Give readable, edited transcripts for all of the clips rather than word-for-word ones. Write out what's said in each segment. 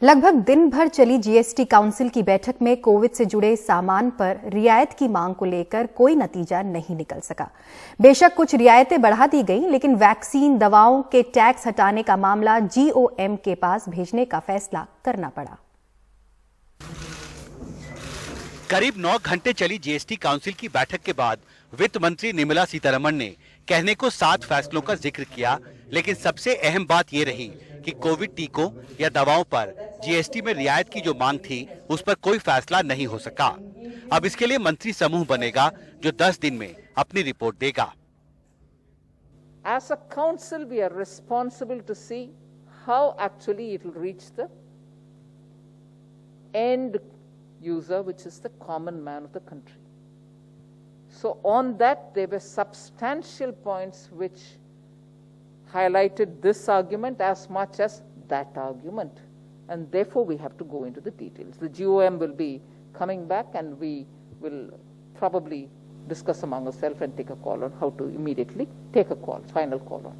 लगभग दिन भर चली जीएसटी काउंसिल की बैठक में कोविड से जुड़े सामान पर रियायत की मांग को लेकर कोई नतीजा नहीं निकल सका। बेशक कुछ रियायतें बढ़ा दी गई, लेकिन वैक्सीन दवाओं के टैक्स हटाने का मामला जीओएम के पास भेजने का फैसला करना पड़ा। करीब 9 घंटे चली जीएसटी काउंसिल की बैठक के बाद वित्त मंत्री निर्मला सीतारमण ने कहने को 7 फैसलों का जिक्र किया, लेकिन सबसे अहम बात ये रही कि कोविड टीकों या दवाओं पर जीएसटी में रियायत की जो मांग थी उस पर कोई फैसला नहीं हो सका। अब इसके लिए मंत्री समूह बनेगा जो 10 दिन में अपनी रिपोर्ट देगा। As a council, we are responsible to see how actually it will reach the end user, which is the common man of the country. So on that, there were substantial points which highlighted this argument as much as that argument, and therefore we have to go into the details. The GOM will be coming back and we will probably discuss among ourselves and take a call on how to immediately take a call, final call on.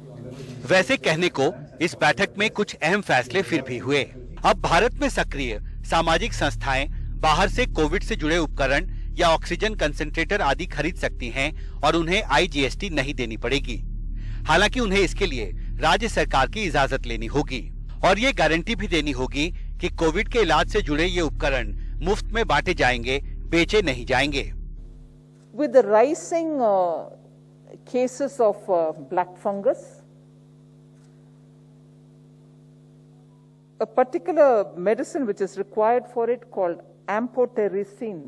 वैसे कहने को इस बैठक में कुछ अहम फैसले फिर भी हुए। अब भारत में सक्रिय सामाजिक संस्थाएं बाहर से कोविड से जुड़े उपकरण या ऑक्सीजन कंसंट्रेटर आदि खरीद सकती हैं और उन्हें आईजीएसटी नहीं देनी पड़ेगी। हालांकि उन्हें इसके लिए राज्य सरकार की इजाजत लेनी होगी और ये गारंटी भी देनी होगी कि कोविड के इलाज से जुड़े ये उपकरण मुफ्त में बांटे जाएंगे, बेचे नहीं जाएंगे। With the rising cases of black fungus, a particular medicine which is required for it called amphotericin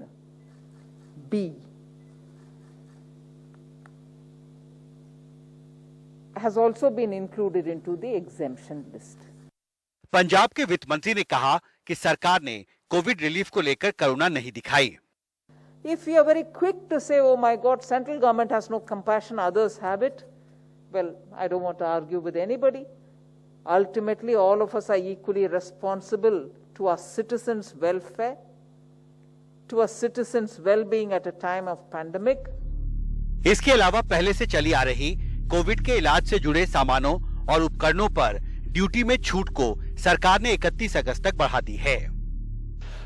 B has also been included into the exemption list. Punjab के वित्त मंत्री ने कहा कि सरकार ने कोविड रिलीफ को लेकर करुणा नहीं दिखाई। If you are very quick to say, oh my God, central government has no compassion, others have it, well, I don't want to argue with anybody. Ultimately, all of us are equally responsible to our citizens' welfare, to our citizens' well-being at a time of pandemic. इसके अलावा पहले से चली आ रही Covid के इलाज से जुड़े सामानों और उपकरणों पर ड्यूटी में छूट को सरकार ने 31 अगस्त तक बढ़ा दी है।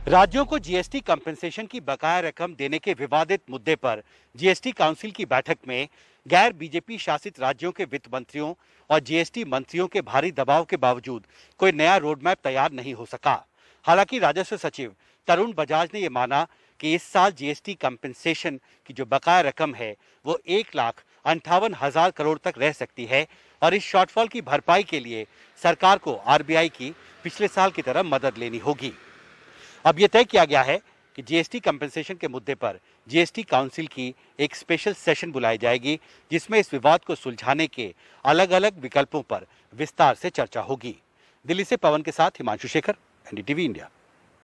राज्यों को जीएसटी कंपनसेशन की बकाया रकम देने के विवादित मुद्दे पर जीएसटी काउंसिल की बैठक में गैर बीजेपी शासित राज्यों के वित्त मंत्रियों और जीएसटी मंत्रियों के भारी दबाव के बावजूद कोई नया रोड मैप तैयार नहीं हो सका। हालांकि राजस्व सचिव तरुण बजाज ने यह माना कि इस साल जीएसटी कंपनसेशन की जो बकाया रकम है वो 1,58,000 करोड़ तक रह सकती है और इस शॉर्टफॉल की भरपाई के लिए सरकार को आरबीआई की पिछले साल की तरह मदद लेनी होगी। अब यह तय किया गया है कि जीएसटी कंपनसेशन के मुद्दे पर जीएसटी काउंसिल की एक स्पेशल सेशन बुलाई जाएगी, जिसमें इस विवाद को सुलझाने के अलग-अलग विकल्पों पर विस्तार से चर्चा होगी। दिल्ली से पवन के साथ हिमांशु शेखर, एनडीटीवी इंडिया।